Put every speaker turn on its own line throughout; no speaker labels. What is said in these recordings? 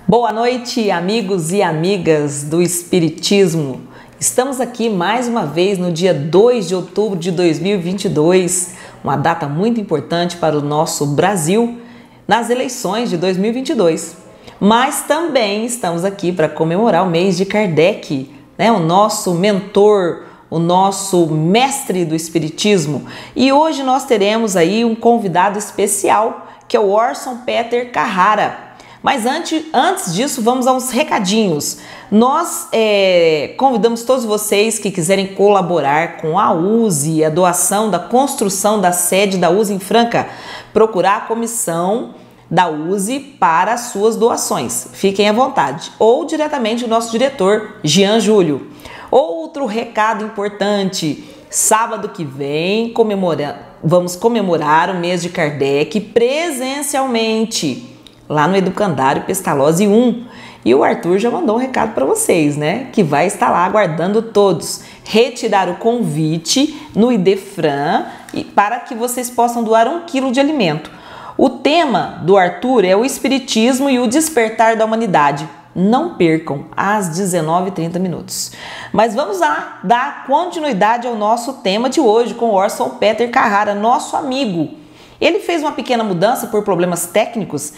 Boa noite, amigos e amigas do Espiritismo. Estamos aqui mais uma vez no dia 2 de outubro de 2022, uma data muito importante para o nosso Brasil nas eleições de 2022. Mas também estamos aqui para comemorar o mês de Kardec, né? O nosso mentor, o nosso mestre do Espiritismo. E hoje nós teremos aí um convidado especial, que é o Orson Peter Carrara. Mas antes disso, vamos a uns recadinhos. Nós convidamos todos vocês que quiserem colaborar com a USE, a doação da construção da sede da USE em Franca, procurar a comissão da USE para as suas doações. Fiquem à vontade. Ou diretamente o nosso diretor, Jean Júlio. Outro recado importante, sábado que vem vamos comemorar o mês de Kardec presencialmente, lá no Educandário Pestalozzi 1. E o Arthur já mandou um recado para vocês, né? Que vai estar lá aguardando todos. Retirar o convite no Idefran para que vocês possam doar 1 quilo de alimento. O tema do Arthur é o Espiritismo e o Despertar da Humanidade. Não percam, às 19h30. Mas vamos lá dar continuidade ao nosso tema de hoje com Orson Peter Carrara, nosso amigo. Ele fez uma pequena mudança por problemas técnicos.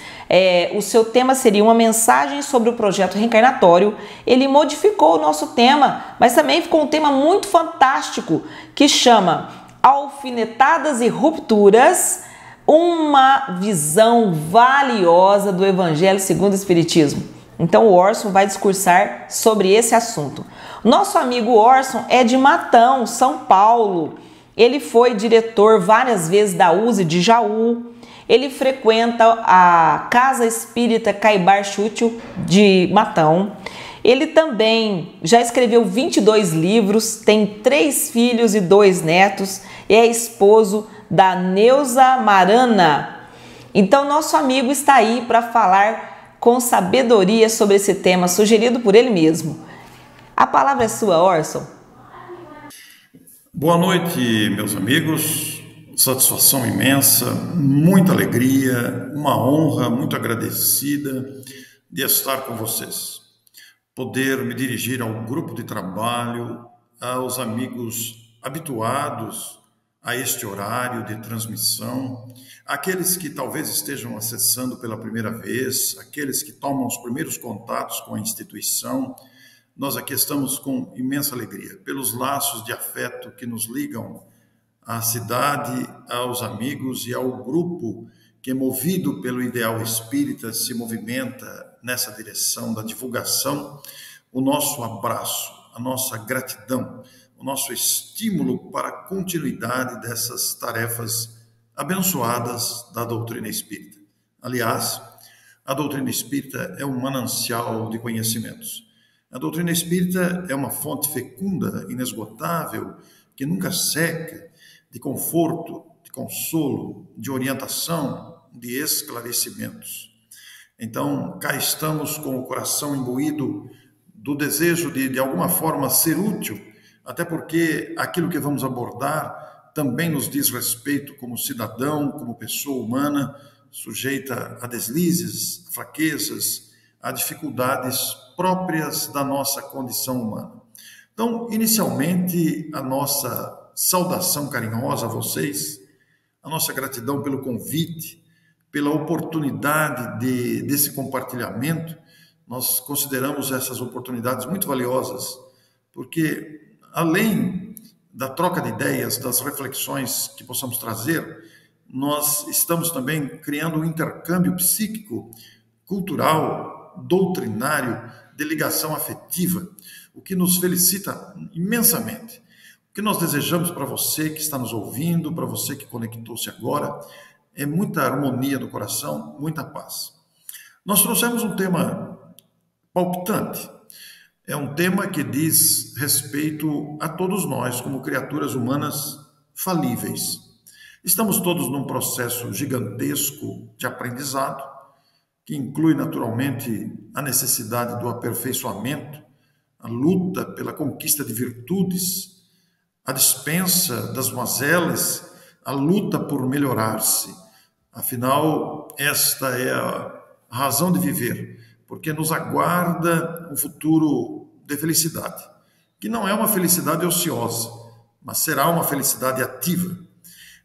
O seu tema seria uma mensagem sobre o projeto reencarnatório. Ele modificou o nosso tema, mas também ficou um tema muito fantástico que chama Alfinetadas e Rupturas, uma visão valiosa do Evangelho segundo o Espiritismo. Então o Orson vai discursar sobre esse assunto. Nosso amigo Orson é de Matão, São Paulo. Ele foi diretor várias vezes da USE de Jaú. Ele frequenta a Casa Espírita Caibar Chútil de Matão. Ele também já escreveu 22 livros, tem 3 filhos e 2 netos, e é esposo da Neuza Marana. Então nosso amigo está aí para falar com sabedoria sobre esse tema sugerido por ele mesmo. A palavra é sua, Orson.
Boa noite, meus amigos. Satisfação imensa, muita alegria, uma honra muito agradecida de estar com vocês. Poder me dirigir ao grupo de trabalho, aos amigos habituados a este horário de transmissão, aqueles que talvez estejam acessando pela primeira vez, aqueles que tomam os primeiros contatos com a instituição. Nós aqui estamos com imensa alegria, pelos laços de afeto que nos ligam à cidade, aos amigos e ao grupo que, movido pelo ideal espírita, se movimenta nessa direção da divulgação. O nosso abraço, a nossa gratidão, o nosso estímulo para a continuidade dessas tarefas abençoadas da doutrina espírita. Aliás, a doutrina espírita é um manancial de conhecimentos. A doutrina espírita é uma fonte fecunda, inesgotável, que nunca seca, de conforto, de consolo, de orientação, de esclarecimentos. Então, cá estamos com o coração imbuído do desejo de alguma forma, ser útil, até porque aquilo que vamos abordar também nos diz respeito como cidadão, como pessoa humana, sujeita a deslizes, a fraquezas, a dificuldades próprias da nossa condição humana. Então, inicialmente, a nossa saudação carinhosa a vocês, a nossa gratidão pelo convite, pela oportunidade desse compartilhamento. Nós consideramos essas oportunidades muito valiosas, porque além da troca de ideias, das reflexões que possamos trazer, nós estamos também criando um intercâmbio psíquico, cultural, doutrinário, de ligação afetiva, o que nos felicita imensamente. O que nós desejamos para você que está nos ouvindo, para você que conectou-se agora, é muita harmonia do coração, muita paz. Nós trouxemos um tema palpitante. É um tema que diz respeito a todos nós, como criaturas humanas falíveis. Estamos todos num processo gigantesco de aprendizado, que inclui naturalmente a necessidade do aperfeiçoamento, a luta pela conquista de virtudes, a dispensa das mazelas, a luta por melhorar-se. Afinal, esta é a razão de viver, porque nos aguarda um futuro de felicidade, que não é uma felicidade ociosa, mas será uma felicidade ativa.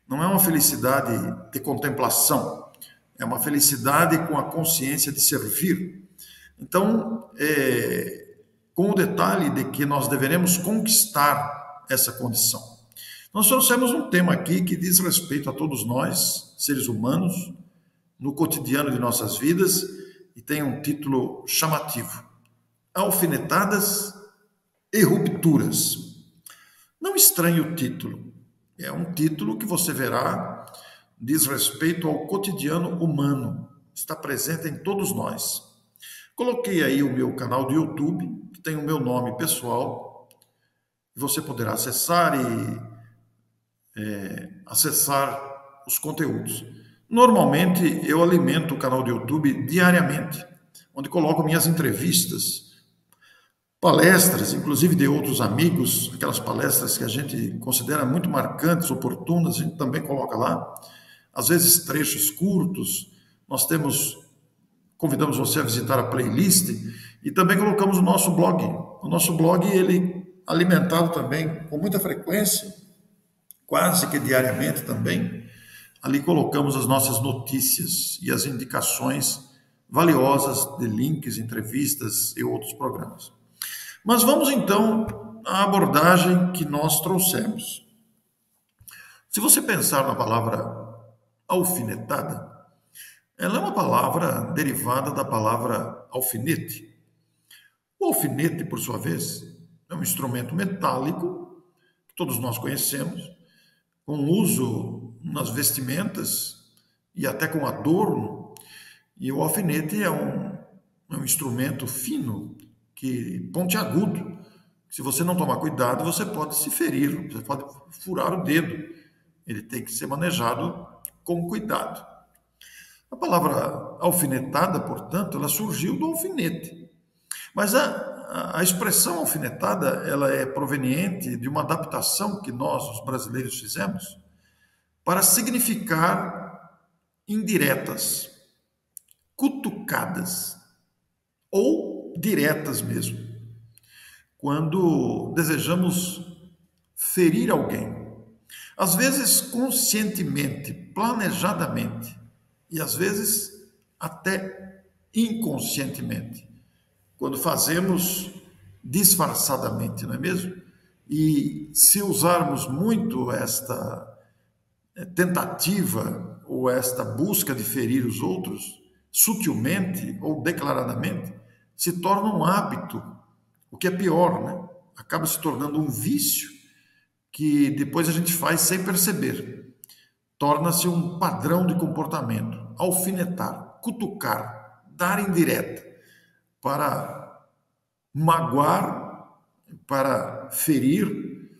Não é uma felicidade de contemplação, é uma felicidade com a consciência de servir. Então, com o detalhe de que nós deveremos conquistar essa condição. Nós trouxemos um tema aqui que diz respeito a todos nós, seres humanos, no cotidiano de nossas vidas, e tem um título chamativo: Alfinetadas e Rupturas. Não estranhe o título, é um título que você verá diz respeito ao cotidiano humano, está presente em todos nós. Coloquei aí o meu canal do YouTube, que tem o meu nome pessoal, você poderá acessar e acessar os conteúdos. Normalmente eu alimento o canal do YouTube diariamente, onde coloco minhas entrevistas, palestras, inclusive de outros amigos, aquelas palestras que a gente considera muito marcantes, oportunas, a gente também coloca lá. Às vezes trechos curtos, convidamos você a visitar a playlist e também colocamos o nosso blog. O nosso blog, ele é alimentado também com muita frequência, quase que diariamente também. Ali colocamos as nossas notícias e as indicações valiosas de links, entrevistas e outros programas. Mas vamos então à abordagem que nós trouxemos. Se você pensar na palavra alfinetada, ela é uma palavra derivada da palavra alfinete. O alfinete, por sua vez, é um instrumento metálico que todos nós conhecemos, com uso nas vestimentas e até com adorno. E o alfinete é um instrumento fino, pontiagudo. Se você não tomar cuidado, você pode se ferir, você pode furar o dedo. Ele tem que ser manejado com cuidado. A palavra alfinetada, portanto, ela surgiu do alfinete. Mas a expressão alfinetada, ela é proveniente de uma adaptação que nós, os brasileiros, fizemos para significar indiretas, cutucadas ou diretas mesmo. Quando desejamos ferir alguém, às vezes conscientemente, planejadamente, e às vezes até inconscientemente, quando fazemos disfarçadamente, não é mesmo? E se usarmos muito esta tentativa ou esta busca de ferir os outros, sutilmente ou declaradamente, se torna um hábito, o que é pior, né? Acaba se tornando um vício que depois a gente faz sem perceber. Torna-se um padrão de comportamento, alfinetar, cutucar, dar indireta, para magoar, para ferir,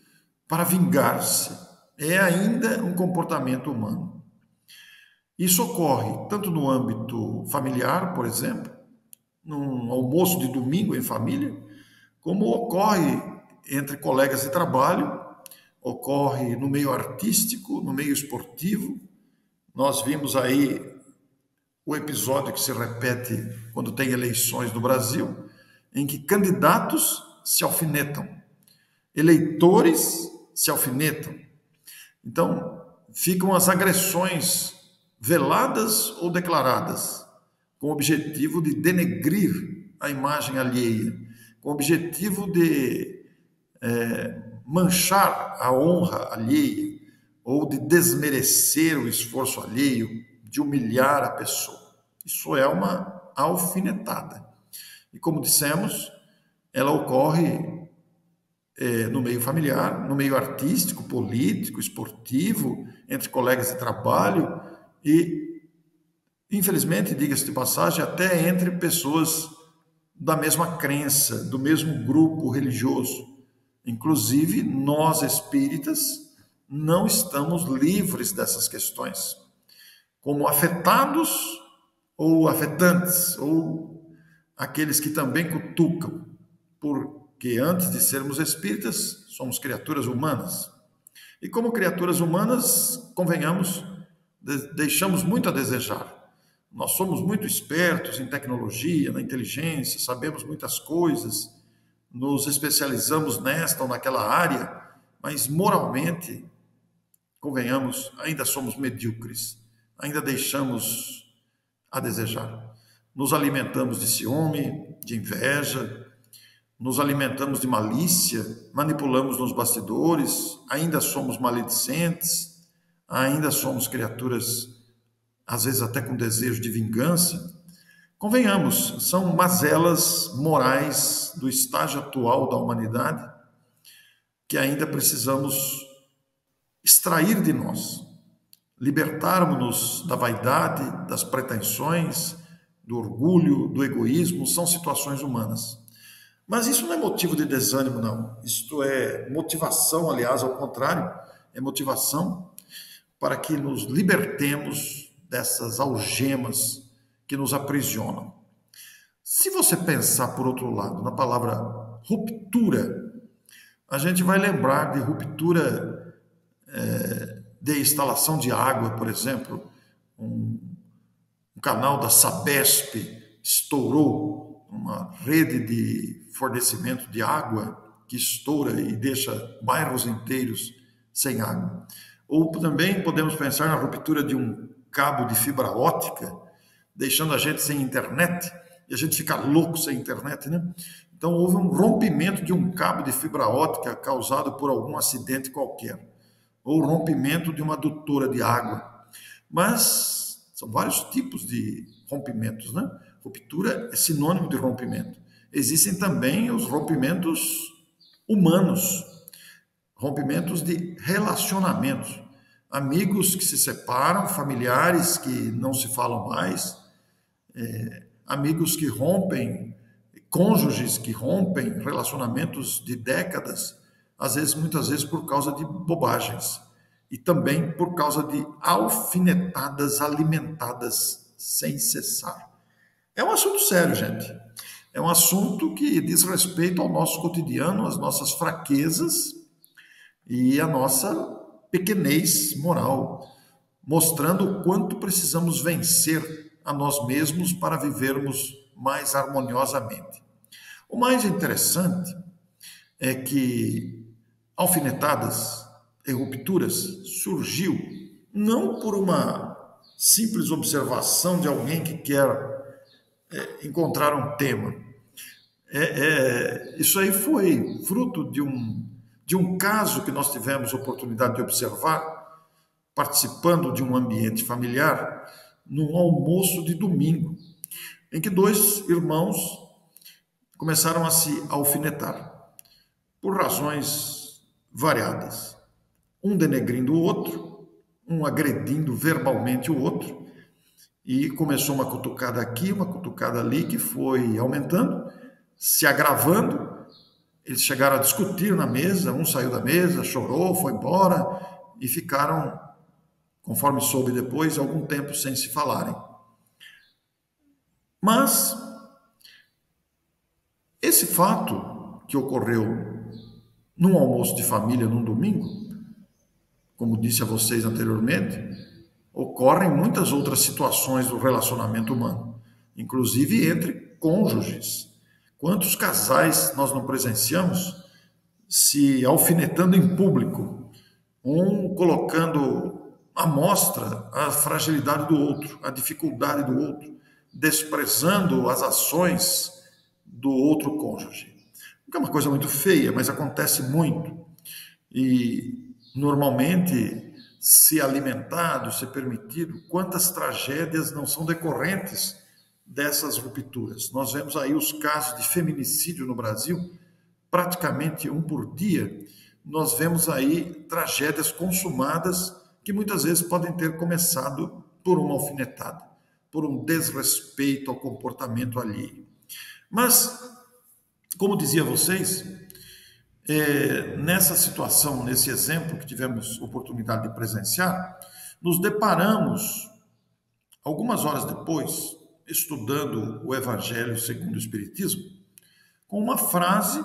para vingar-se. É ainda um comportamento humano. Isso ocorre tanto no âmbito familiar, por exemplo, num almoço de domingo em família, como ocorre entre colegas de trabalho, ocorre no meio artístico, no meio esportivo. Nós vimos aí o episódio que se repete quando tem eleições no Brasil, em que candidatos se alfinetam, eleitores se alfinetam. Então, ficam as agressões veladas ou declaradas, com o objetivo de denegrir a imagem alheia, com o objetivo de manchar a honra alheia ou de desmerecer o esforço alheio, de humilhar a pessoa. Isso é uma alfinetada. E como dissemos, ela ocorre no meio familiar, no meio artístico, político, esportivo, entre colegas de trabalho e, infelizmente, diga-se de passagem, até entre pessoas da mesma crença, do mesmo grupo religioso. Inclusive, nós espíritas não estamos livres dessas questões. Como afetados ou afetantes, ou aqueles que também cutucam, porque antes de sermos espíritas, somos criaturas humanas. E como criaturas humanas, convenhamos, deixamos muito a desejar. Nós somos muito espertos em tecnologia, na inteligência, sabemos muitas coisas, nos especializamos nesta ou naquela área, mas moralmente, convenhamos, ainda somos medíocres, ainda deixamos a desejar. Nos alimentamos de ciúme, de inveja, nos alimentamos de malícia, manipulamos nos bastidores, ainda somos maledicentes, ainda somos criaturas, às vezes até com desejo de vingança. Convenhamos, são mazelas morais do estágio atual da humanidade que ainda precisamos extrair de nós, libertarmos-nos da vaidade, das pretensões, do orgulho, do egoísmo. São situações humanas. Mas isso não é motivo de desânimo, não. Isto é motivação, aliás, ao contrário, é motivação para que nos libertemos dessas algemas que nos aprisionam. Se você pensar, por outro lado, na palavra ruptura, a gente vai lembrar de ruptura de instalação de água, por exemplo. Um canal da Sabesp estourou, uma rede de fornecimento de água que estoura e deixa bairros inteiros sem água. Ou também podemos pensar na ruptura de um cabo de fibra óptica, deixando a gente sem internet, e a gente fica louco sem internet, né? Então houve um rompimento de um cabo de fibra óptica causado por algum acidente qualquer, ou rompimento de uma adutora de água. Mas são vários tipos de rompimentos, né? Ruptura é sinônimo de rompimento. Existem também os rompimentos humanos, rompimentos de relacionamentos. Amigos que se separam, familiares que não se falam mais, amigos que rompem, cônjuges que rompem relacionamentos de décadas, às vezes, muitas vezes por causa de bobagens e também por causa de alfinetadas alimentadas sem cessar. É um assunto sério, gente. É um assunto que diz respeito ao nosso cotidiano, às nossas fraquezas e à nossa pequenez moral, mostrando o quanto precisamos vencer a nós mesmos para vivermos mais harmoniosamente. O mais interessante é que alfinetadas e rupturas surgiu não por uma simples observação de alguém que quer encontrar um tema. Isso aí foi fruto de um caso que nós tivemos oportunidade de observar, participando de um ambiente familiar, num almoço de domingo, em que dois irmãos começaram a se alfinetar, por razões variadas. Um denegrindo o outro, um agredindo verbalmente o outro, e começou uma cutucada aqui, uma cutucada ali, que foi aumentando, se agravando. Eles chegaram a discutir na mesa, um saiu da mesa, chorou, foi embora, e ficaram, conforme soube depois, algum tempo sem se falarem. Mas esse fato que ocorreu num almoço de família num domingo, como disse a vocês anteriormente, ocorre em muitas outras situações do relacionamento humano, inclusive entre cônjuges. Quantos casais nós não presenciamos se alfinetando em público, um colocando à mostra a fragilidade do outro, a dificuldade do outro, desprezando as ações do outro cônjuge. É uma coisa muito feia, mas acontece muito. E, normalmente, se alimentado, se permitido, quantas tragédias não são decorrentes dessas rupturas. Nós vemos aí os casos de feminicídio no Brasil, praticamente um por dia. Nós vemos aí tragédias consumadas que muitas vezes podem ter começado por uma alfinetada, por um desrespeito ao comportamento alheio. Mas, como dizia a vocês, nessa situação, nesse exemplo que tivemos oportunidade de presenciar, nos deparamos, algumas horas depois, estudando o Evangelho segundo o Espiritismo, com uma frase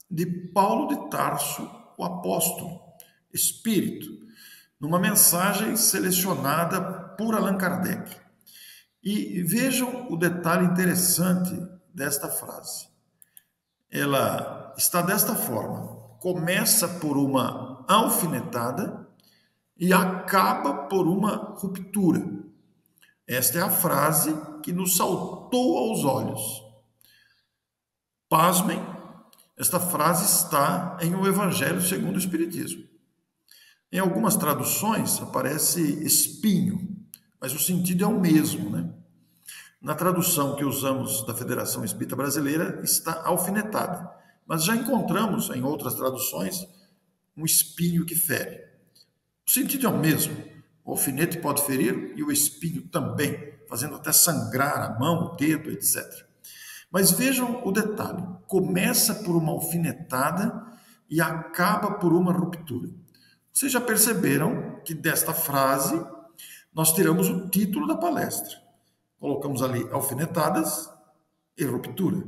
de Paulo de Tarso, o apóstolo, espírito, numa mensagem selecionada por Allan Kardec. E vejam o detalhe interessante desta frase. Ela está desta forma: começa por uma alfinetada e acaba por uma ruptura. Esta é a frase que nos saltou aos olhos. Pasmem, esta frase está em O Evangelho segundo o Espiritismo. Em algumas traduções aparece espinho, mas o sentido é o mesmo, né? Na tradução que usamos da Federação Espírita Brasileira está alfinetada, mas já encontramos em outras traduções um espinho que fere. O sentido é o mesmo. O alfinete pode ferir e o espinho também, fazendo até sangrar a mão, o dedo, etc. Mas vejam o detalhe: começa por uma alfinetada e acaba por uma ruptura. Vocês já perceberam que desta frase nós tiramos o título da palestra. Colocamos ali alfinetadas e ruptura,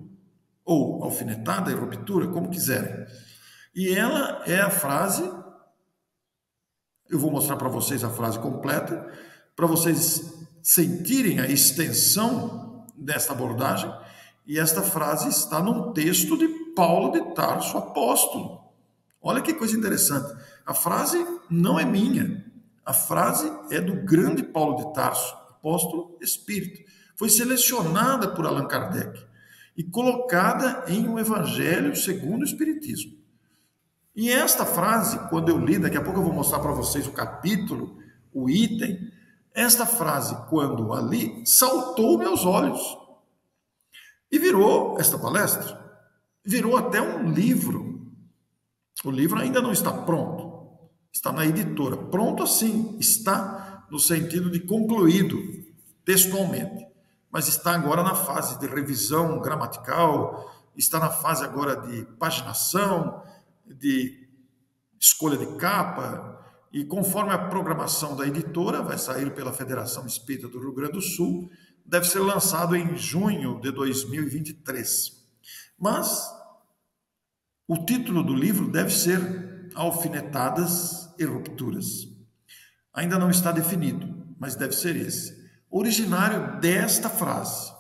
ou alfinetada e ruptura, como quiserem. E ela é a frase, eu vou mostrar para vocês a frase completa, para vocês sentirem a extensão desta abordagem, e esta frase está num texto de Paulo de Tarso, apóstolo. Olha que coisa interessante. A frase não é minha. A frase é do grande Paulo de Tarso, apóstolo espírito. Foi selecionada por Allan Kardec e colocada em um Evangelho segundo o Espiritismo. E esta frase, quando eu li, daqui a pouco eu vou mostrar para vocês o capítulo, o item, esta frase, quando a li, saltou meus olhos. E virou esta palestra, virou até um livro. O livro ainda não está pronto, está na editora. Pronto assim, está no sentido de concluído textualmente, mas está agora na fase de revisão gramatical, está na fase agora de paginação, de escolha de capa, e conforme a programação da editora, vai sair pela Federação Espírita do Rio Grande do Sul, deve ser lançado em junho de 2023. Mas o título do livro deve ser Alfinetadas e Rupturas. Ainda não está definido, mas deve ser esse. Originário desta frase,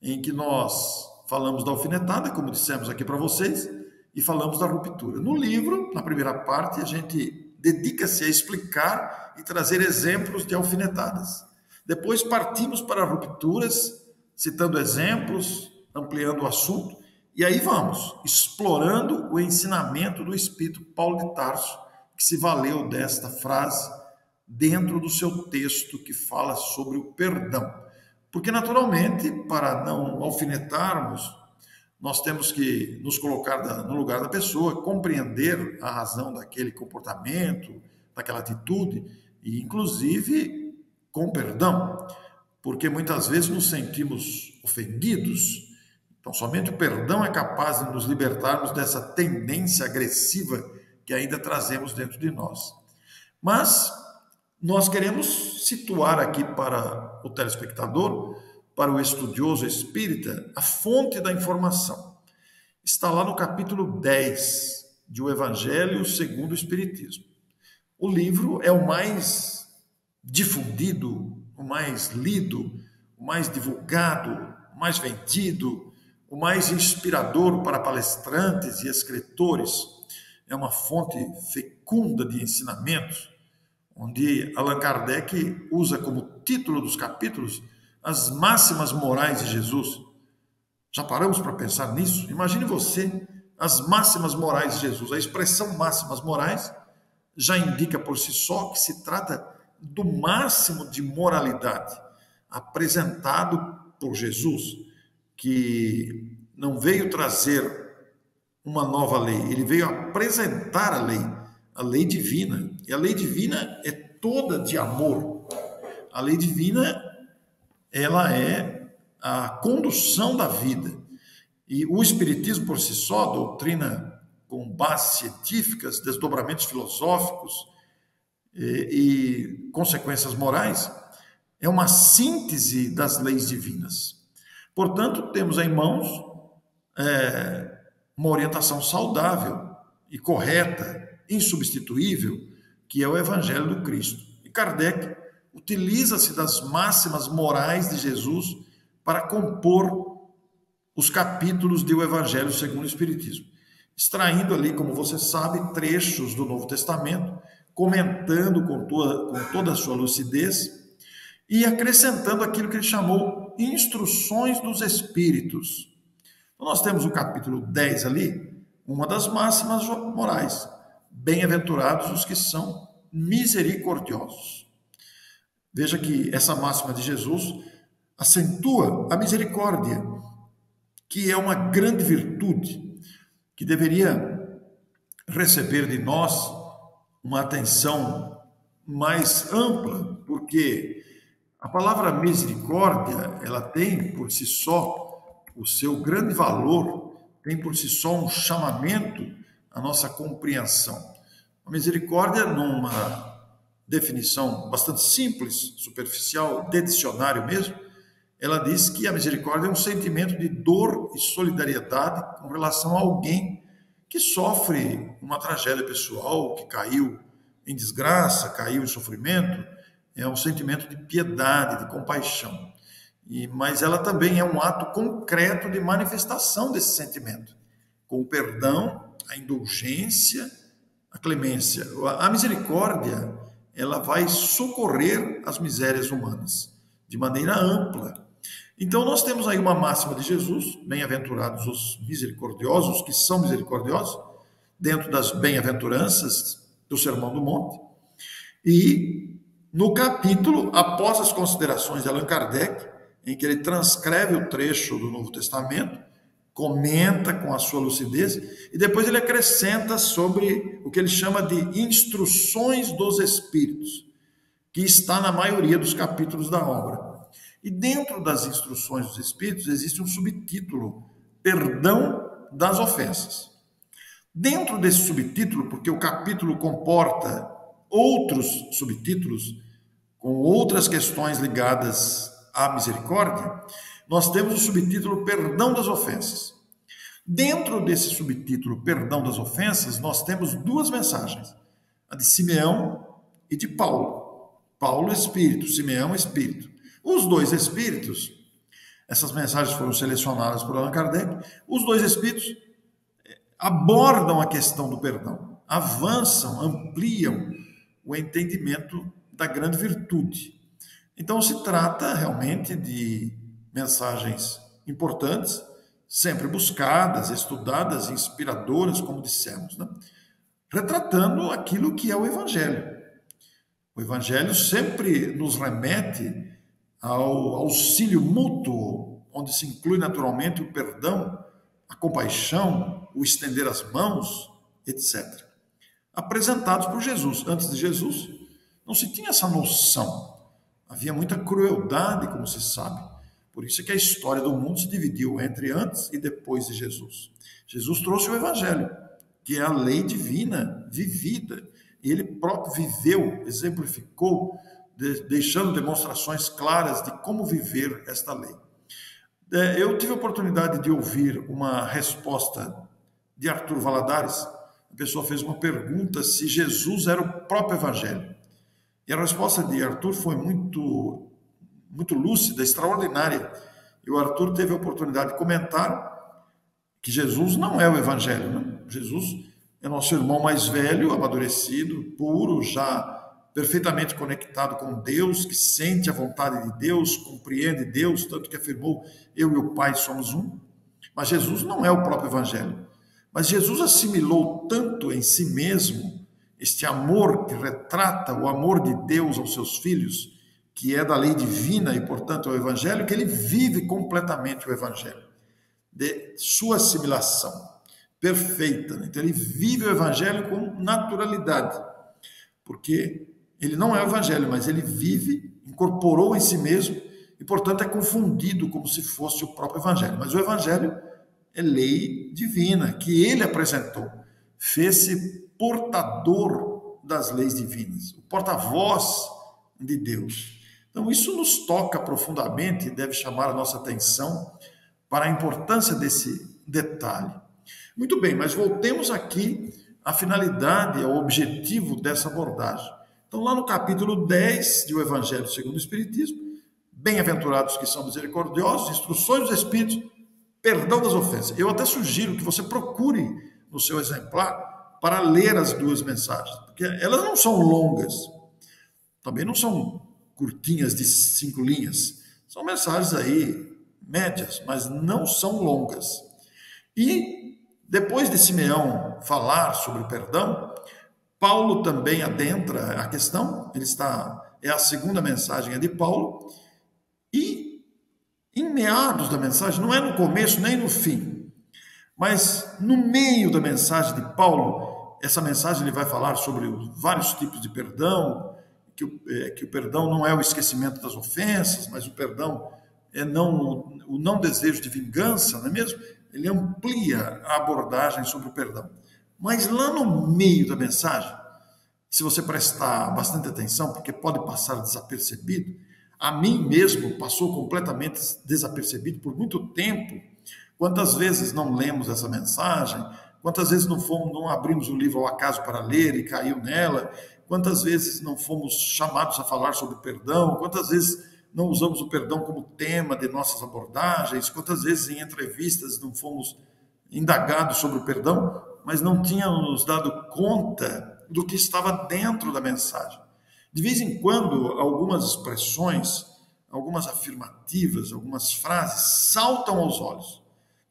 em que nós falamos da alfinetada, como dissemos aqui para vocês, e falamos da ruptura. No livro, na primeira parte, a gente dedica-se a explicar e trazer exemplos de alfinetadas. Depois partimos para rupturas, citando exemplos, ampliando o assunto, e aí vamos, explorando o ensinamento do Espírito Paulo de Tarso, que se valeu desta frase dentro do seu texto que fala sobre o perdão. Porque, naturalmente, para não alfinetarmos, nós temos que nos colocar no lugar da pessoa, compreender a razão daquele comportamento, daquela atitude, e inclusive com perdão, porque muitas vezes nos sentimos ofendidos. Então, somente o perdão é capaz de nos libertarmos dessa tendência agressiva que ainda trazemos dentro de nós. Mas nós queremos situar aqui para o telespectador, para o estudioso espírita, a fonte da informação. Está lá no capítulo 10 de O Evangelho segundo o Espiritismo. O livro é o mais difundido, o mais lido, o mais divulgado, o mais vendido, o mais inspirador para palestrantes e escritores. É uma fonte fecunda de ensinamentos, onde Allan Kardec usa como título dos capítulos as máximas morais de Jesus. Já paramos para pensar nisso? Imagine você, as máximas morais de Jesus. A expressão máximas morais já indica por si só que se trata do máximo de moralidade apresentado por Jesus, que não veio trazer uma nova lei, ele veio apresentar a lei divina. E a lei divina é toda de amor. A lei divina, ela é a condução da vida. E o Espiritismo por si só, doutrina com bases científicas, desdobramentos filosóficos e consequências morais, é uma síntese das leis divinas. Portanto, temos em mãos uma orientação saudável e correta, insubstituível, que é o Evangelho do Cristo. E Kardec utiliza-se das máximas morais de Jesus para compor os capítulos do Evangelho segundo o Espiritismo, extraindo ali, como você sabe, trechos do Novo Testamento, comentando com toda a sua lucidez e acrescentando aquilo que ele chamou instruções dos Espíritos. Então, nós temos o capítulo 10 ali, uma das máximas morais: bem-aventurados os que são misericordiosos. Veja que essa máxima de Jesus acentua a misericórdia, que é uma grande virtude que deveria receber de nós uma atenção mais ampla, porque a palavra misericórdia, ela tem por si só o seu grande valor, tem por si só um chamamento à nossa compreensão. A misericórdia, numa definição bastante simples, superficial, de dicionário mesmo, ela diz que a misericórdia é um sentimento de dor e solidariedade com relação a alguém que sofre uma tragédia pessoal, que caiu em desgraça, caiu em sofrimento. É um sentimento de piedade, de compaixão. Mas ela também é um ato concreto de manifestação desse sentimento, com o perdão, a indulgência, a clemência. A misericórdia, ela vai socorrer as misérias humanas de maneira ampla. Então, nós temos aí uma máxima de Jesus: bem-aventurados os misericordiosos, que são misericordiosos, dentro das bem-aventuranças do Sermão do Monte. E no capítulo, após as considerações de Allan Kardec, em que ele transcreve o trecho do Novo Testamento, comenta com a sua lucidez, e depois ele acrescenta sobre o que ele chama de instruções dos Espíritos, que está na maioria dos capítulos da obra. E dentro das instruções dos Espíritos existe um subtítulo: perdão das ofensas. Dentro desse subtítulo, porque o capítulo comporta outros subtítulos com outras questões ligadas à misericórdia, nós temos o subtítulo perdão das ofensas. Dentro desse subtítulo perdão das ofensas, nós temos duas mensagens: a de Simeão e de Paulo. Paulo, Espírito; Simeão, Espírito. Os dois Espíritos, essas mensagens foram selecionadas por Allan Kardec, os dois Espíritos abordam a questão do perdão, avançam, ampliam o entendimento da grande virtude. Então, se trata realmente de mensagens importantes, sempre buscadas, estudadas, inspiradoras, como dissemos, né? Retratando aquilo que é o Evangelho. O Evangelho sempre nos remete ao auxílio mútuo, onde se inclui naturalmente o perdão, a compaixão, o estender as mãos, etc. Apresentados por Jesus. Antes de Jesus, não se tinha essa noção. Havia muita crueldade, como se sabe. Por isso é que a história do mundo se dividiu entre antes e depois de Jesus. Jesus trouxe o Evangelho, que é a lei divina vivida. E ele próprio viveu, exemplificou, deixando demonstrações claras de como viver esta lei. Eu tive a oportunidade de ouvir uma resposta de Arthur Valadares. A pessoa fez uma pergunta se Jesus era o próprio Evangelho. E a resposta de Arthur foi muito lúcida, extraordinária. E o Arthur teve a oportunidade de comentar que Jesus não é o Evangelho, né? Jesus é nosso irmão mais velho, amadurecido, puro, já perfeitamente conectado com Deus, que sente a vontade de Deus, compreende Deus, tanto que afirmou: eu e o Pai somos um. Mas Jesus não é o próprio Evangelho. Mas Jesus assimilou tanto em si mesmo este amor que retrata o amor de Deus aos seus filhos, que é da lei divina e, portanto, é o Evangelho, que ele vive completamente o Evangelho, de sua assimilação perfeita. Então, ele vive o Evangelho com naturalidade, porque ele não é o Evangelho, mas ele vive, incorporou em si mesmo e, portanto, é confundido como se fosse o próprio Evangelho. Mas o Evangelho é lei divina, que ele apresentou, fez-se portador das leis divinas, o porta-voz de Deus. Então, isso nos toca profundamente e deve chamar a nossa atenção para a importância desse detalhe. Muito bem, mas voltemos aqui à finalidade, ao objetivo dessa abordagem. Então, lá no capítulo 10 do Evangelho segundo o Espiritismo, bem-aventurados que são misericordiosos, instruções dos Espíritos, perdão das ofensas. Eu até sugiro que você procure no seu exemplar para ler as duas mensagens, porque elas não são longas, também não são curtinhas de 5 linhas, são mensagens aí médias, mas não são longas. E depois de Simeão falar sobre o perdão, Paulo também adentra a questão, é a segunda mensagem é de Paulo, e em meados da mensagem, não é no começo nem no fim, mas no meio da mensagem de Paulo, essa mensagem ele vai falar sobre vários tipos de perdão, que o perdão não é o esquecimento das ofensas, mas o perdão é o não desejo de vingança, não é mesmo? Ele amplia a abordagem sobre o perdão. Mas lá no meio da mensagem, se você prestar bastante atenção, porque pode passar desapercebido, a mim mesmo passou completamente desapercebido por muito tempo. Quantas vezes não lemos essa mensagem? Quantas vezes não abrimos o livro ao acaso para ler e caiu nela? Quantas vezes não fomos chamados a falar sobre perdão? Quantas vezes não usamos o perdão como tema de nossas abordagens? Quantas vezes em entrevistas não fomos indagados sobre o perdão, mas não tínhamos dado conta do que estava dentro da mensagem? De vez em quando, algumas expressões, algumas afirmativas, algumas frases saltam aos olhos,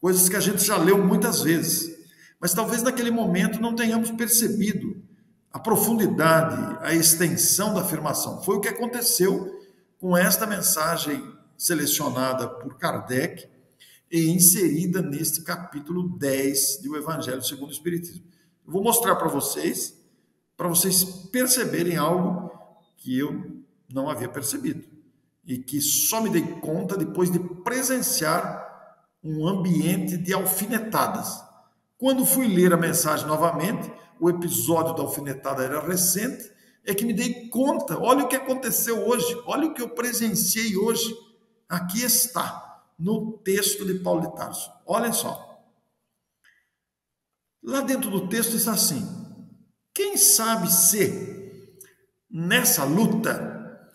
coisas que a gente já leu muitas vezes, mas talvez naquele momento não tenhamos percebido a profundidade, a extensão da afirmação. Foi o que aconteceu com esta mensagem selecionada por Kardec e inserida neste capítulo 10 do Evangelho segundo o Espiritismo. Eu vou mostrar para vocês perceberem algo que eu não havia percebido e que só me dei conta depois de presenciar um ambiente de alfinetadas. Quando fui ler a mensagem novamente, o episódio da alfinetada era recente, é que me dei conta, olha o que aconteceu hoje, olha o que eu presenciei hoje. Aqui está, no texto de Paulo de Tarso. Olhem só. Lá dentro do texto está assim: quem sabe se nessa luta,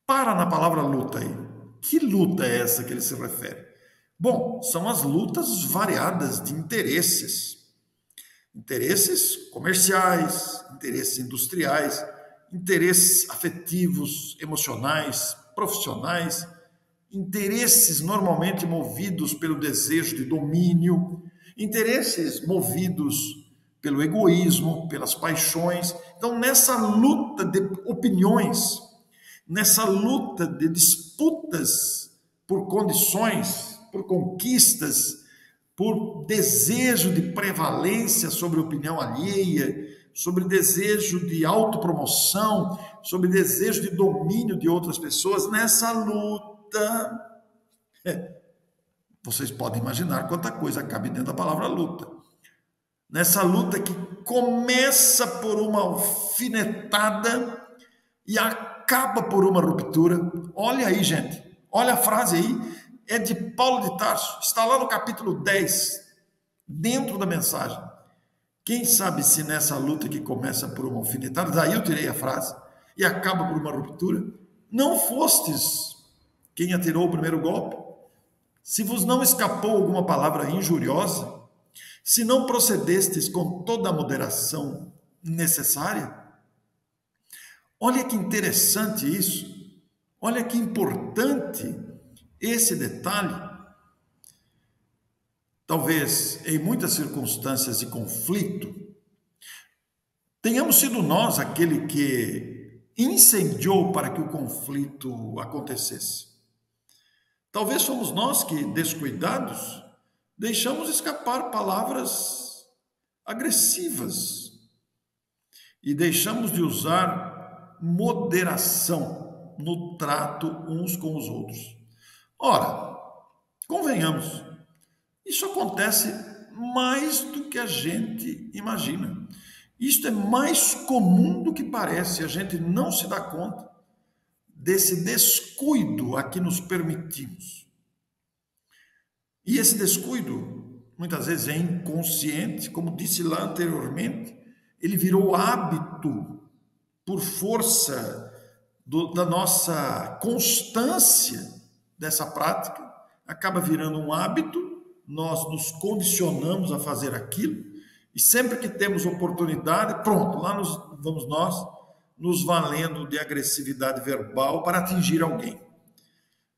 para na palavra luta aí, que luta é essa que ele se refere? Bom, são as lutas variadas de interesses comerciais, interesses industriais, interesses afetivos, emocionais, profissionais, interesses normalmente movidos pelo desejo de domínio, interesses movidos pelo egoísmo, pelas paixões. Então, nessa luta de opiniões, nessa luta de disputas por condições, por conquistas, por desejo de prevalência sobre a opinião alheia, sobre desejo de autopromoção, sobre desejo de domínio de outras pessoas, nessa luta, vocês podem imaginar quanta coisa cabe dentro da palavra luta. Nessa luta que começa por uma alfinetada e acaba por uma ruptura. Olha aí, gente, olha a frase aí, é de Paulo de Tarso, está lá no capítulo 10, dentro da mensagem. Quem sabe se nessa luta que começa por uma alfinetada, daí eu tirei a frase, e acaba por uma ruptura, não fostes quem atirou o primeiro golpe? Se vos não escapou alguma palavra injuriosa, se não procedestes com toda a moderação necessária? Olha que interessante isso, olha que importante esse detalhe. Talvez em muitas circunstâncias de conflito, tenhamos sido nós aquele que incendiou para que o conflito acontecesse. Talvez fomos nós que, descuidados, deixamos escapar palavras agressivas e deixamos de usar moderação no trato uns com os outros. Ora, convenhamos, isso acontece mais do que a gente imagina. Isto é mais comum do que parece, a gente não se dá conta desse descuido a que nos permitimos. E esse descuido, muitas vezes, é inconsciente, como disse lá anteriormente, ele virou hábito por força da nossa constância dessa prática, acaba virando um hábito, nós nos condicionamos a fazer aquilo, e sempre que temos oportunidade, pronto, lá vamos nós, nos valendo de agressividade verbal para atingir alguém,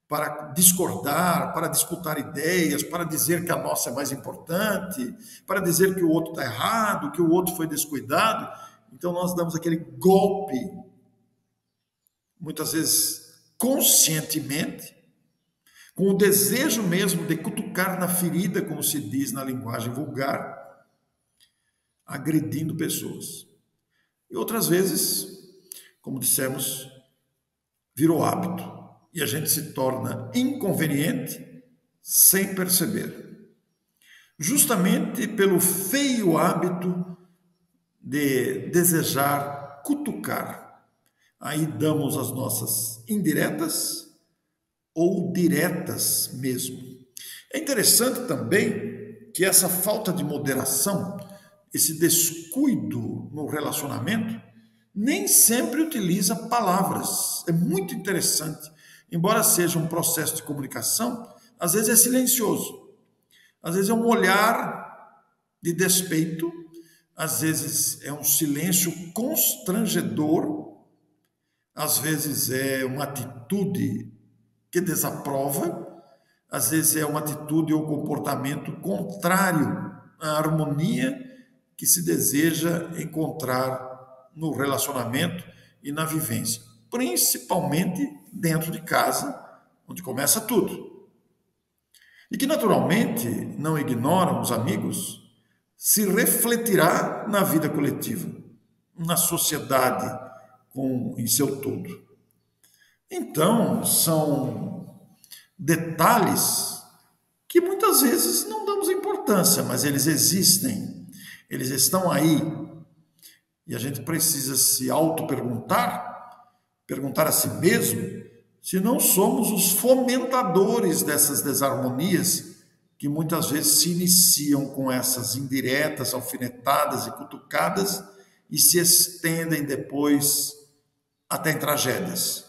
para discordar, para disputar ideias, para dizer que a nossa é mais importante, para dizer que o outro está errado, que o outro foi descuidado. Então nós damos aquele golpe, muitas vezes conscientemente, com o desejo mesmo de cutucar na ferida, como se diz na linguagem vulgar, agredindo pessoas. E outras vezes, como dissemos, virou hábito e a gente se torna inconveniente sem perceber. Justamente pelo feio hábito de desejar cutucar. Aí damos as nossas indiretas ou diretas mesmo. É interessante também que essa falta de moderação, esse descuido no relacionamento, nem sempre utiliza palavras. É muito interessante. Embora seja um processo de comunicação, às vezes é silencioso. Às vezes é um olhar de despeito, às vezes é um silêncio constrangedor, às vezes é uma atitude que desaprova, às vezes é uma atitude ou comportamento contrário à harmonia que se deseja encontrar no relacionamento e na vivência, principalmente dentro de casa, onde começa tudo. E que naturalmente, não ignoram os amigos, se refletirá na vida coletiva, na sociedade em seu todo. Então, são detalhes que muitas vezes não damos importância, mas eles existem, eles estão aí. E a gente precisa se auto-perguntar, perguntar a si mesmo, se não somos os fomentadores dessas desarmonias que muitas vezes se iniciam com essas indiretas, alfinetadas e cutucadas e se estendem depois até em tragédias,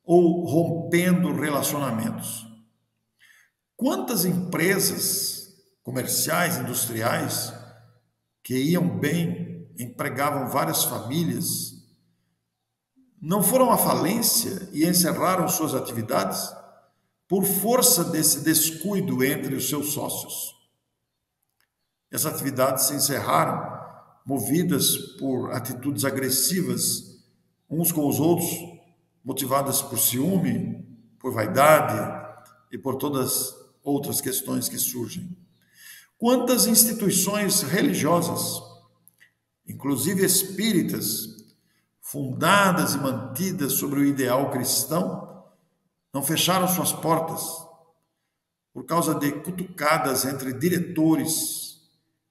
ou rompendo relacionamentos. Quantas empresas comerciais, industriais, que iam bem, empregavam várias famílias, não foram à falência e encerraram suas atividades por força desse descuido entre os seus sócios. Essas atividades se encerraram movidas por atitudes agressivas uns com os outros, motivadas por ciúme, por vaidade e por todas outras questões que surgem. Quantas instituições religiosas, inclusive espíritas, fundadas e mantidas sobre o ideal cristão, não fecharam suas portas por causa de cutucadas entre diretores,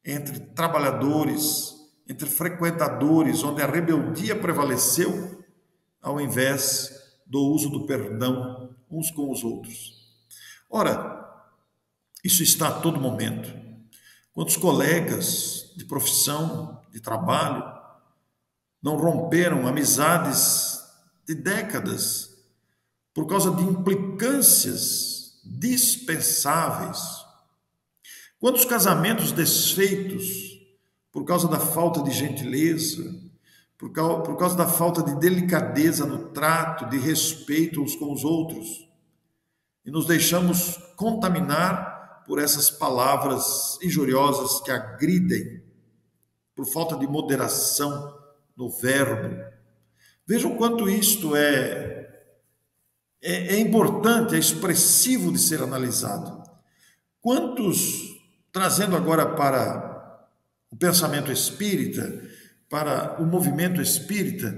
entre trabalhadores, entre frequentadores, onde a rebeldia prevaleceu, ao invés do uso do perdão uns com os outros. Ora, isso está a todo momento. Quantos colegas de profissão, de trabalho, não romperam amizades de décadas por causa de implicâncias dispensáveis? Quantos casamentos desfeitos por causa da falta de gentileza, por causa da falta de delicadeza no trato, de respeito uns com os outros, e nos deixamos contaminar por essas palavras injuriosas que agridem, por falta de moderação no verbo. Vejam quanto isto é importante, é expressivo de ser analisado. Quantos, trazendo agora para o pensamento espírita, para o movimento espírita,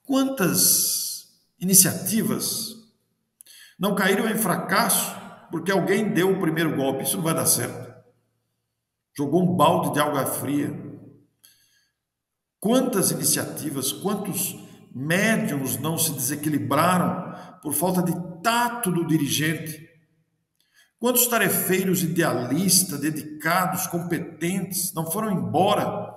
quantas iniciativas não caíram em fracasso porque alguém deu o primeiro golpe? Isso não vai dar certo. Jogou um balde de água fria. Quantas iniciativas, quantos médiuns não se desequilibraram por falta de tato do dirigente? Quantos tarefeiros idealistas, dedicados, competentes, não foram embora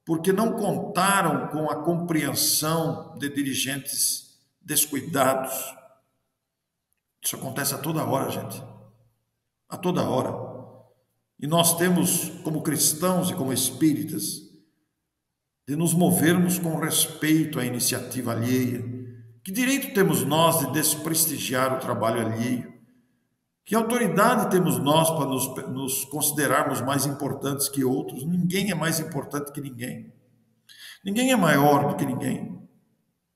porque não contaram com a compreensão de dirigentes descuidados. Isso acontece a toda hora, gente. A toda hora. E nós temos, como cristãos e como espíritas, de nos movermos com respeito à iniciativa alheia. Que direito temos nós de desprestigiar o trabalho alheio? Que autoridade temos nós para nos considerarmos mais importantes que outros? Ninguém é mais importante que ninguém. Ninguém é maior do que ninguém,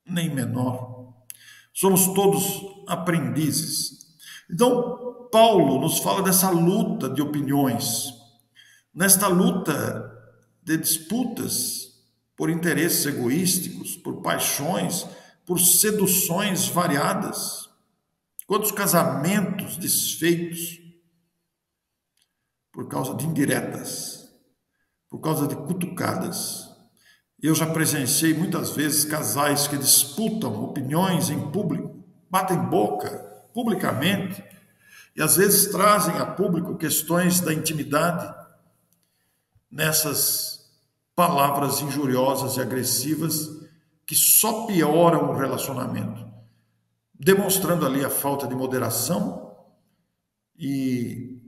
nem menor. Somos todos aprendizes. Então, Paulo nos fala dessa luta de opiniões, nesta luta de disputas por interesses egoísticos, por paixões, por seduções variadas. Quantos casamentos desfeitos por causa de indiretas, por causa de cutucadas. Eu já presenciei muitas vezes casais que disputam opiniões em público, batem boca publicamente e às vezes trazem a público questões da intimidade nessas palavras injuriosas e agressivas que só pioram o relacionamento, demonstrando ali a falta de moderação e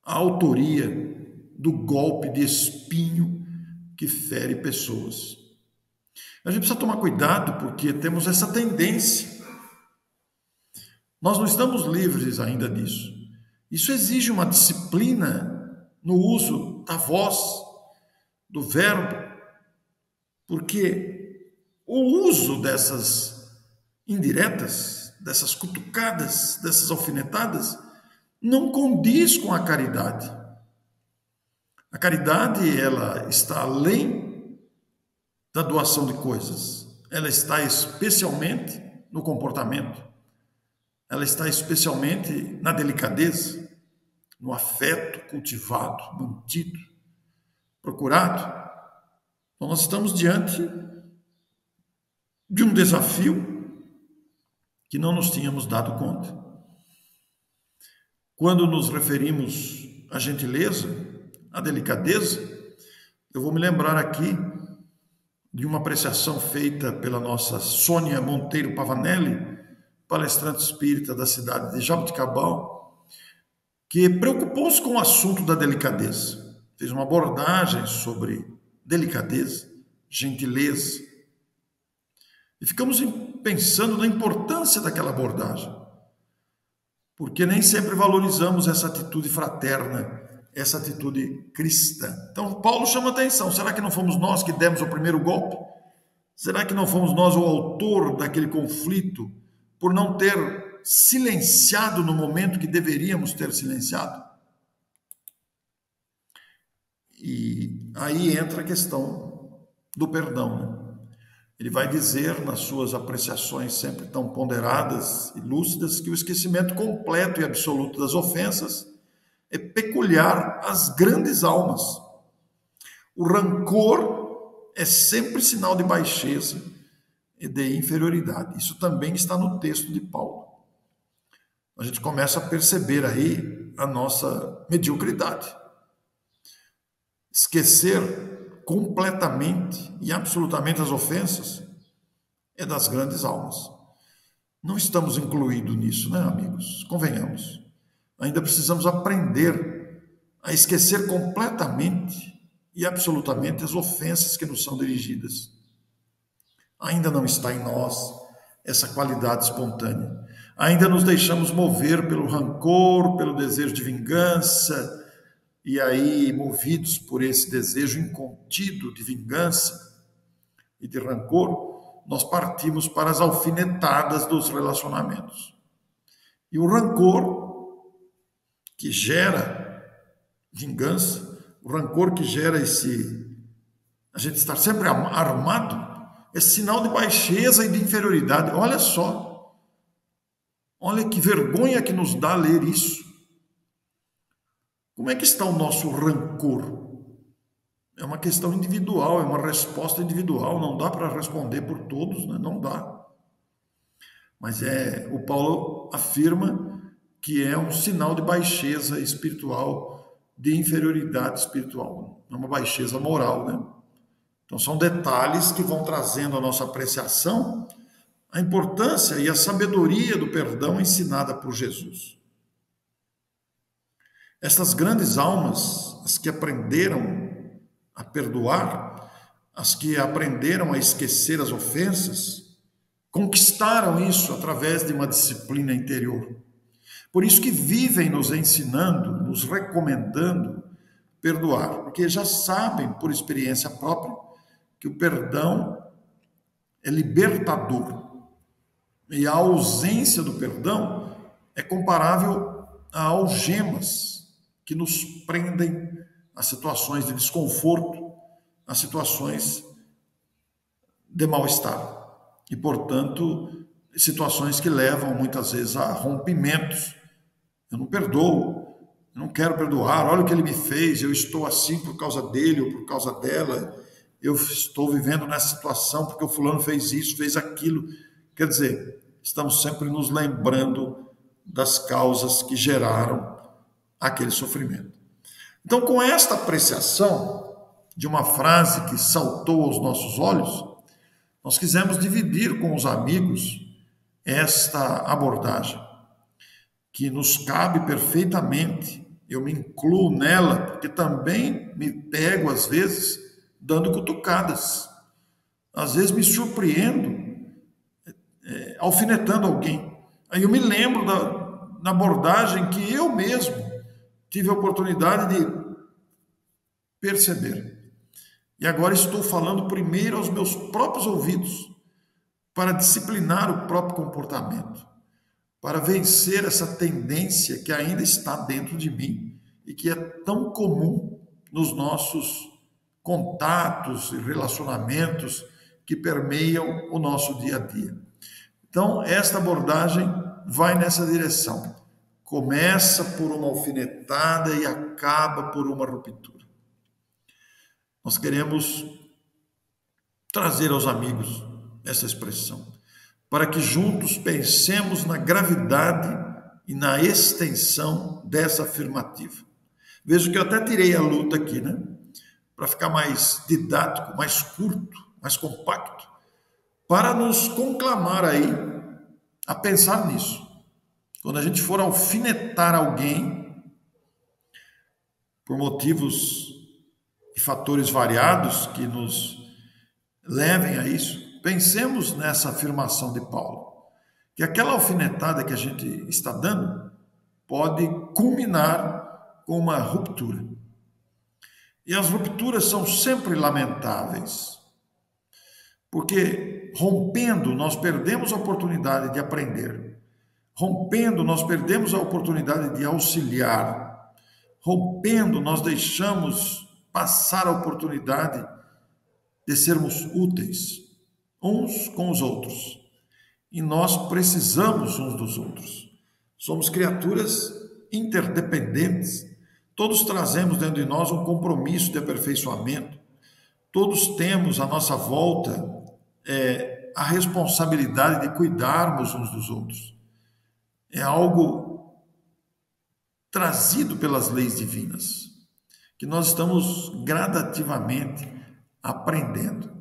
a autoria do golpe de espinho que fere pessoas. A gente precisa tomar cuidado porque temos essa tendência. Nós não estamos livres ainda disso. Isso exige uma disciplina no uso da voz, do verbo, porque o uso dessas indiretas, dessas cutucadas, dessas alfinetadas, não condiz com a caridade. A caridade, ela está além da doação de coisas. Ela está especialmente no comportamento. Ela está especialmente na delicadeza, no afeto cultivado, mantido, procurado. Então, nós estamos diante de um desafio que não nos tínhamos dado conta. Quando nos referimos à gentileza, à delicadeza, eu vou me lembrar aqui de uma apreciação feita pela nossa Sônia Monteiro Pavanelli, palestrante espírita da cidade de Jaboticabal, que preocupou-se com o assunto da delicadeza. Fez uma abordagem sobre delicadeza, gentileza. E ficamos pensando na importância daquela abordagem, porque nem sempre valorizamos essa atitude fraterna, essa atitude cristã. Então, Paulo chama atenção. Será que não fomos nós que demos o primeiro golpe? Será que não fomos nós o autor daquele conflito por não ter silenciado no momento que deveríamos ter silenciado? E aí entra a questão do perdão, né? Ele vai dizer, nas suas apreciações sempre tão ponderadas e lúcidas, que o esquecimento completo e absoluto das ofensas é peculiar às grandes almas. O rancor é sempre sinal de baixeza e de inferioridade. Isso também está no texto de Paulo. A gente começa a perceber aí a nossa mediocridade. Esquecer completamente e absolutamente as ofensas é das grandes almas. Não estamos incluídos nisso, né, amigos? Convenhamos. Ainda precisamos aprender a esquecer completamente e absolutamente as ofensas que nos são dirigidas. Ainda não está em nós essa qualidade espontânea. Ainda nos deixamos mover pelo rancor, pelo desejo de vingança, e aí, movidos por esse desejo incontido de vingança e de rancor, nós partimos para as alfinetadas dos relacionamentos. E o rancor que gera vingança, o rancor que gera a gente estar sempre armado, é sinal de baixeza e de inferioridade. Olha só, olha que vergonha que nos dá ler isso. Como é que está o nosso rancor? É uma questão individual, é uma resposta individual, não dá para responder por todos, né? Não dá. Mas o Paulo afirma que é um sinal de baixeza espiritual de inferioridade espiritual, é uma baixeza moral, né? Então são detalhes que vão trazendo a nossa apreciação, a importância e a sabedoria do perdão ensinada por Jesus. Estas grandes almas, as que aprenderam a perdoar, as que aprenderam a esquecer as ofensas, conquistaram isso através de uma disciplina interior. Por isso que vivem nos ensinando, nos recomendando perdoar, porque já sabem por experiência própria que o perdão é libertador. E a ausência do perdão é comparável a algemas que nos prendem a situações de desconforto, a situações de mal-estar. E, portanto, situações que levam muitas vezes a rompimentos. Eu não perdoo, eu não quero perdoar, olha o que ele me fez, eu estou assim por causa dele ou por causa dela, eu estou vivendo nessa situação porque o fulano fez isso, fez aquilo. Quer dizer, estamos sempre nos lembrando das causas que geraram aquele sofrimento. Então, com esta apreciação de uma frase que saltou aos nossos olhos, nós quisemos dividir com os amigos esta abordagem, que nos cabe perfeitamente. Eu me incluo nela, porque também me pego, às vezes, dando cutucadas. Às vezes me surpreendo, alfinetando alguém. Aí eu me lembro da abordagem que eu mesmo tive a oportunidade de perceber. E agora estou falando primeiro aos meus próprios ouvidos, para disciplinar o próprio comportamento, para vencer essa tendência que ainda está dentro de mim e que é tão comum nos nossos contatos e relacionamentos que permeiam o nosso dia a dia. Então, esta abordagem vai nessa direção. Começa por uma alfinetada e acaba por uma ruptura. Nós queremos trazer aos amigos essa expressão, para que juntos pensemos na gravidade e na extensão dessa afirmativa. Vejo que eu até tirei a luta aqui, né? Para ficar mais didático, mais curto, mais compacto, para nos conclamar aí a pensar nisso. Quando a gente for alfinetar alguém, por motivos e fatores variados que nos levem a isso, pensemos nessa afirmação de Paulo, que aquela alfinetada que a gente está dando pode culminar com uma ruptura. E as rupturas são sempre lamentáveis, porque rompendo nós perdemos a oportunidade de aprender, rompendo nós perdemos a oportunidade de auxiliar, rompendo nós deixamos passar a oportunidade de sermos úteis uns com os outros. E nós precisamos uns dos outros. Somos criaturas interdependentes. Todos trazemos dentro de nós um compromisso de aperfeiçoamento. Todos temos à nossa volta a responsabilidade de cuidarmos uns dos outros. É algo trazido pelas leis divinas, que nós estamos gradativamente aprendendo.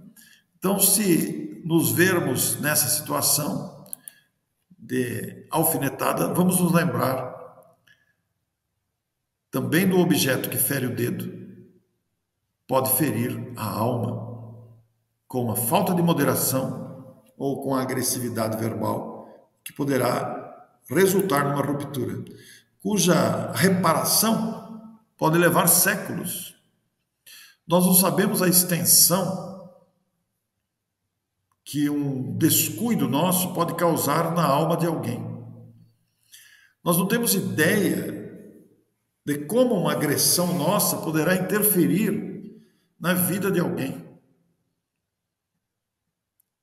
Então, se nos vermos nessa situação de alfinetada, vamos nos lembrar também do objeto que fere o dedo, pode ferir a alma com a falta de moderação ou com a agressividade verbal, que poderá resultar numa ruptura, cuja reparação pode levar séculos. Nós não sabemos a extensão que um descuido nosso pode causar na alma de alguém. Nós não temos ideia de como uma agressão nossa poderá interferir na vida de alguém.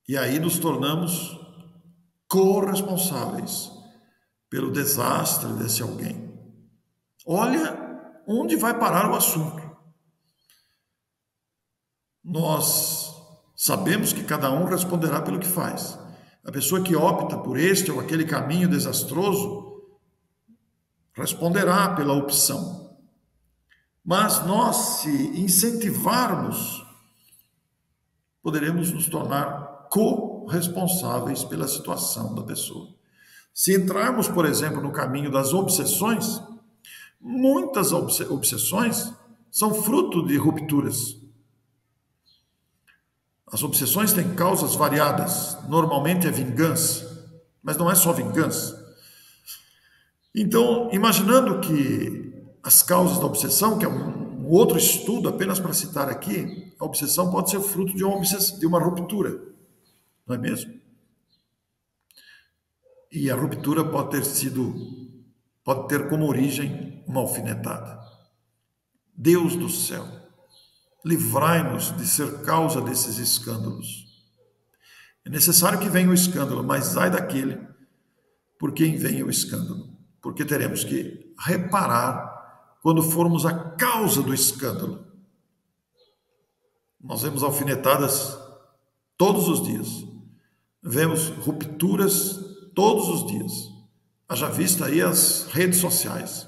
E aí nos tornamos corresponsáveis pelo desastre desse alguém. Olha onde vai parar o assunto. Nós sabemos que cada um responderá pelo que faz. A pessoa que opta por este ou aquele caminho desastroso responderá pela opção. Mas nós, se incentivarmos, poderemos nos tornar corresponsáveis pela situação da pessoa. Se entrarmos, por exemplo, no caminho das obsessões, muitas obsessões são fruto de rupturas. As obsessões têm causas variadas, normalmente é vingança, mas não é só vingança. Então, imaginando que as causas da obsessão, que é um outro estudo, apenas para citar aqui, a obsessão pode ser fruto de uma ruptura, não é mesmo? E a ruptura pode ter como origem uma alfinetada. Deus do céu, livrai-nos de ser causa desses escândalos. É necessário que venha o escândalo, mas ai daquele por quem vem o escândalo, porque teremos que reparar quando formos a causa do escândalo. Nós vemos alfinetadas todos os dias, vemos rupturas todos os dias. Haja vista aí as redes sociais.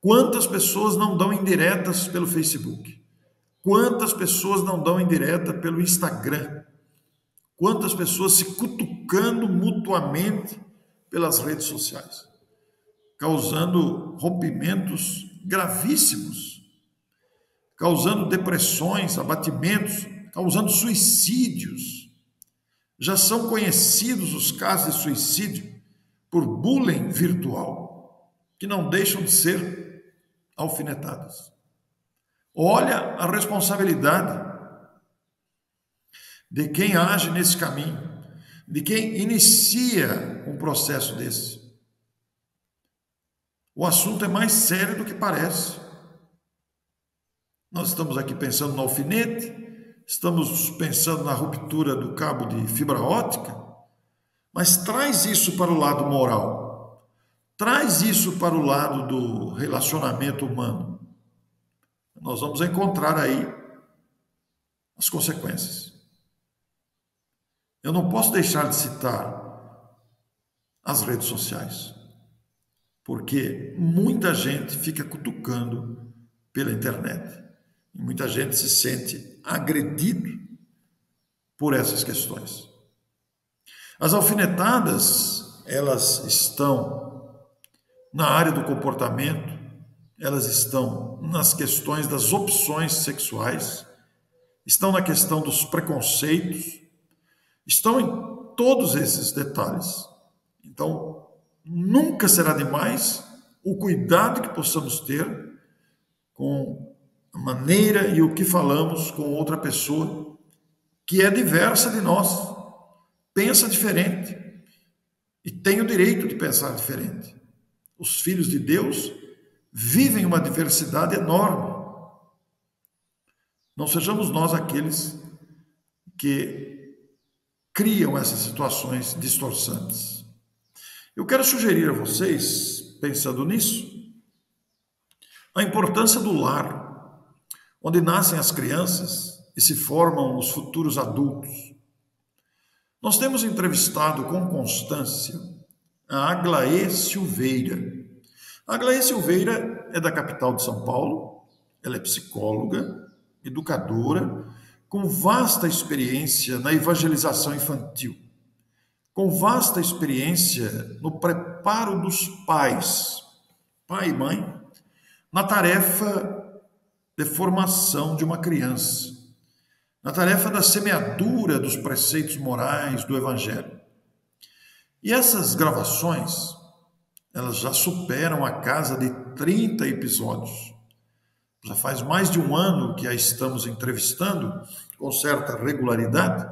Quantas pessoas não dão indiretas pelo Facebook? Quantas pessoas não dão indireta pelo Instagram? Quantas pessoas se cutucando mutuamente pelas redes sociais, causando rompimentos gravíssimos, causando depressões, abatimentos, causando suicídios. Já são conhecidos os casos de suicídio por bullying virtual, que não deixam de ser alfinetadas. Olha a responsabilidade de quem age nesse caminho, de quem inicia um processo desse. O assunto é mais sério do que parece. Nós estamos aqui pensando no alfinete, estamos pensando na ruptura do cabo de fibra óptica, mas traz isso para o lado moral, traz isso para o lado do relacionamento humano. Nós vamos encontrar aí as consequências. Eu não posso deixar de citar as redes sociais, porque muita gente fica cutucando pela internet. E muita gente se sente agredido por essas questões. As alfinetadas, elas estão na área do comportamento, elas estão nas questões das opções sexuais, estão na questão dos preconceitos, estão em todos esses detalhes. Então, nunca será demais o cuidado que possamos ter com a maneira e o que falamos com outra pessoa que é diversa de nós, pensa diferente e tem o direito de pensar diferente. Os filhos de Deus vivem uma diversidade enorme. Não sejamos nós aqueles que criam essas situações distorçantes. Eu quero sugerir a vocês, pensando nisso, a importância do lar, onde nascem as crianças e se formam os futuros adultos. Nós temos entrevistado com constância a Aglaê Silveira. A Aglaê Silveira é da capital de São Paulo, ela é psicóloga, educadora, com vasta experiência na evangelização infantil, com vasta experiência no preparo dos pais, pai e mãe, na tarefa de formação de uma criança, na tarefa da semeadura dos preceitos morais do Evangelho. E essas gravações, elas já superam a casa de 30 episódios. Já faz mais de um ano que a estamos entrevistando com certa regularidade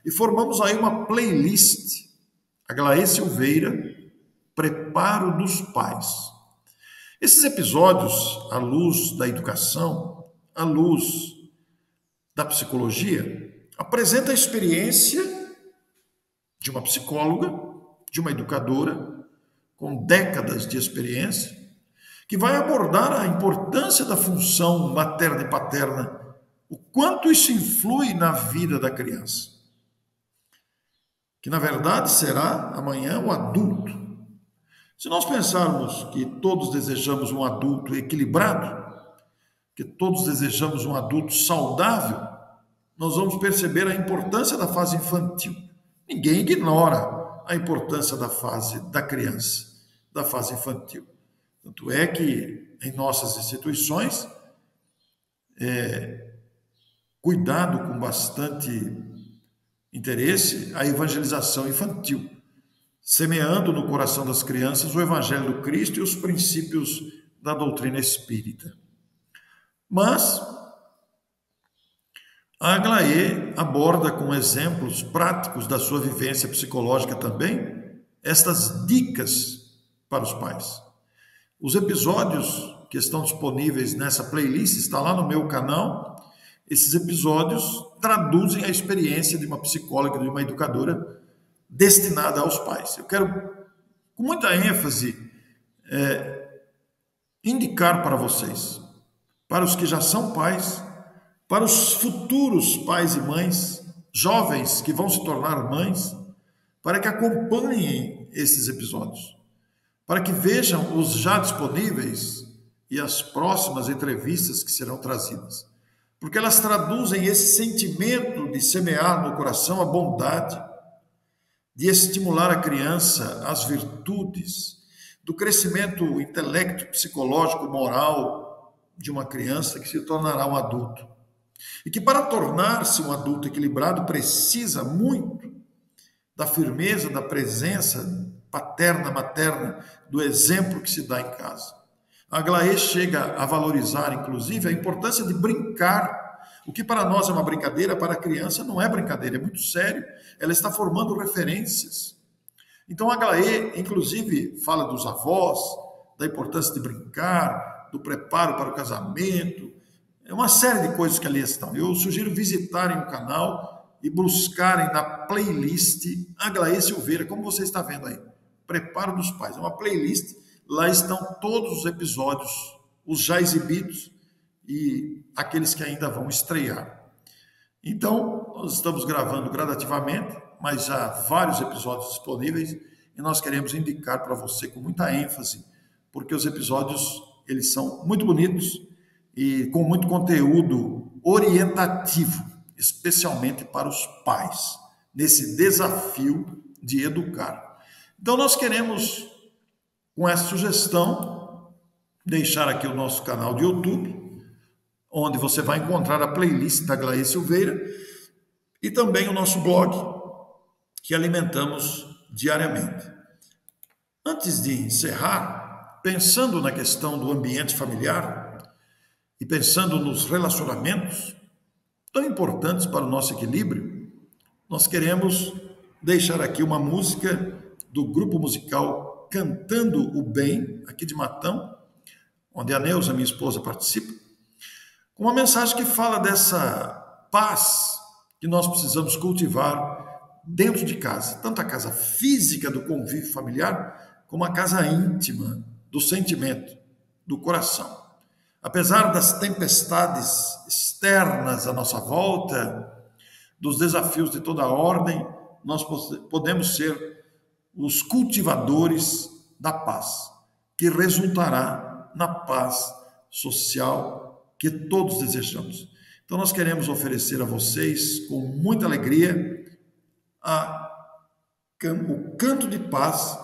e formamos aí uma playlist, Aglaê Silveira, Preparo dos Pais. Esses episódios, à luz da educação, à luz da psicologia, apresentam a experiência de uma psicóloga, de uma educadora, com décadas de experiência, que vai abordar a importância da função materna e paterna, o quanto isso influi na vida da criança, que na verdade será amanhã o adulto. Se nós pensarmos que todos desejamos um adulto equilibrado, que todos desejamos um adulto saudável, nós vamos perceber a importância da fase infantil. Ninguém ignora a importância da fase da criança, da fase infantil. Tanto é que em nossas instituições, cuidado com bastante interesse a evangelização infantil, semeando no coração das crianças o Evangelho do Cristo e os princípios da doutrina espírita. Mas a Aglaé aborda com exemplos práticos da sua vivência psicológica também estas dicas para os pais. Os episódios que estão disponíveis nessa playlist, está lá no meu canal. Esses episódios traduzem a experiência de uma psicóloga, de uma educadora destinada aos pais. Eu quero, com muita ênfase, indicar para vocês, para os que já são pais, para os futuros pais e mães, jovens que vão se tornar mães, para que acompanhem esses episódios, para que vejam os já disponíveis e as próximas entrevistas que serão trazidas, porque elas traduzem esse sentimento de semear no coração a bondade, de estimular a criança às virtudes, do crescimento intelecto, psicológico, moral de uma criança que se tornará um adulto. E que para tornar-se um adulto equilibrado precisa muito da firmeza, da presença paterna, materna, do exemplo que se dá em casa. A Aglaé chega a valorizar, inclusive, a importância de brincar. O que para nós é uma brincadeira, para a criança não é brincadeira, é muito sério. Ela está formando referências. Então a Aglaé, inclusive, fala dos avós, da importância de brincar, do preparo para o casamento. É uma série de coisas que ali estão. Eu sugiro visitarem o canal e buscarem na playlist Aglaé Silveira, como você está vendo aí. Preparo dos Pais. É uma playlist, lá estão todos os episódios, os já exibidos e aqueles que ainda vão estrear. Então, nós estamos gravando gradativamente, mas já há vários episódios disponíveis e nós queremos indicar para você com muita ênfase, porque os episódios, eles são muito bonitos e com muito conteúdo orientativo, especialmente para os pais, nesse desafio de educar. Então, nós queremos, com essa sugestão, deixar aqui o nosso canal de YouTube, onde você vai encontrar a playlist da Aglaé Silveira e também o nosso blog, que alimentamos diariamente. Antes de encerrar, pensando na questão do ambiente familiar e pensando nos relacionamentos tão importantes para o nosso equilíbrio, nós queremos deixar aqui uma música do grupo musical Cantando o Bem, aqui de Matão, onde a Neuza, minha esposa, participa, com uma mensagem que fala dessa paz que nós precisamos cultivar dentro de casa, tanto a casa física do convívio familiar, como a casa íntima do sentimento, do coração. Apesar das tempestades externas à nossa volta, dos desafios de toda a ordem, nós podemos ser os cultivadores da paz, que resultará na paz social que todos desejamos. Então nós queremos oferecer a vocês, com muita alegria, o canto de paz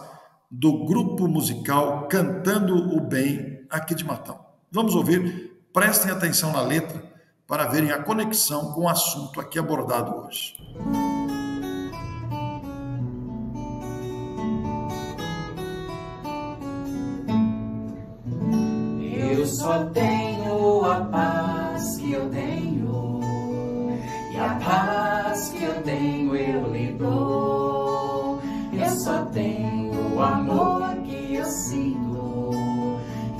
do grupo musical Cantando o Bem, aqui de Matão. Vamos ouvir, prestem atenção na letra para verem a conexão com o assunto aqui abordado hoje.
Eu só tenho a paz que eu tenho, e a paz que eu tenho eu lhe dou. Eu só tenho o amor que eu sinto,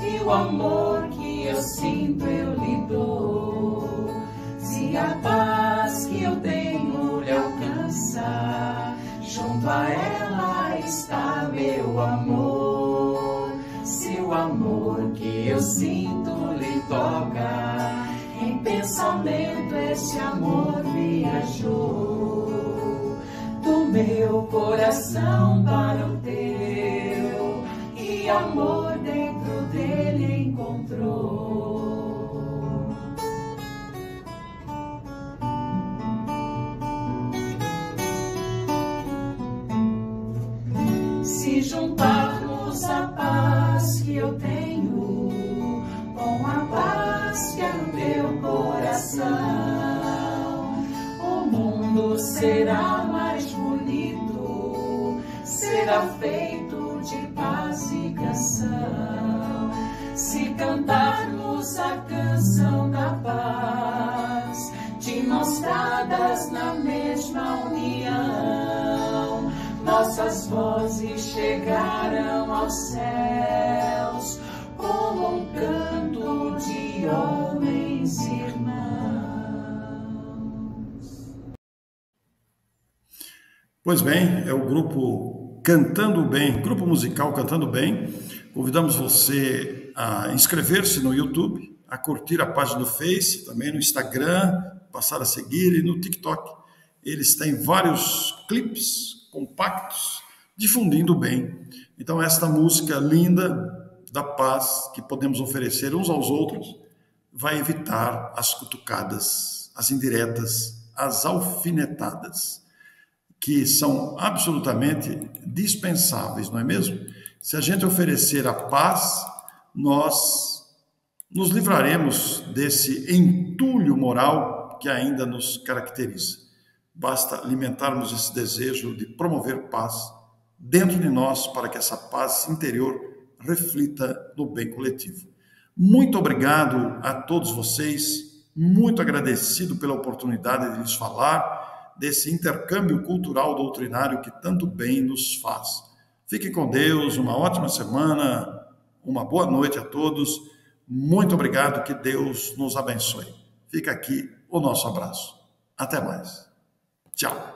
e o amor que eu sinto eu lhe dou. Se a paz que eu tenho lhe alcança, junto a ela está meu amor. Se o amor que eu sinto lhe toca, em pensamento esse amor viajou do meu coração para o teu, e amor dentro dele encontrou. paz que eu tenho, com a paz que é no teu coração, o mundo será mais bonito, será feito de paz e canção. Se cantarmos a canção da paz, de mãos dadas na mesma união, nossas vozes chegarão aos céus como um canto de homens irmãos.
Pois bem, é o grupo Cantando Bem, grupo musical Cantando Bem. Convidamos você a inscrever-se no YouTube, a curtir a página do Face, também no Instagram, passar a seguir, e no TikTok. Eles têm vários clipes compactos difundindo bem. Então esta música linda da paz que podemos oferecer uns aos outros vai evitar as cutucadas, as indiretas, as alfinetadas, que são absolutamente dispensáveis, não é mesmo? Se a gente oferecer a paz, nós nos livraremos desse entulho moral que ainda nos caracteriza. Basta alimentarmos esse desejo de promover paz dentro de nós para que essa paz interior reflita no bem coletivo. Muito obrigado a todos vocês, muito agradecido pela oportunidade de lhes falar desse intercâmbio cultural doutrinário que tanto bem nos faz. Fiquem com Deus, uma ótima semana, uma boa noite a todos. Muito obrigado, que Deus nos abençoe. Fica aqui o nosso abraço. Até mais. Tchau.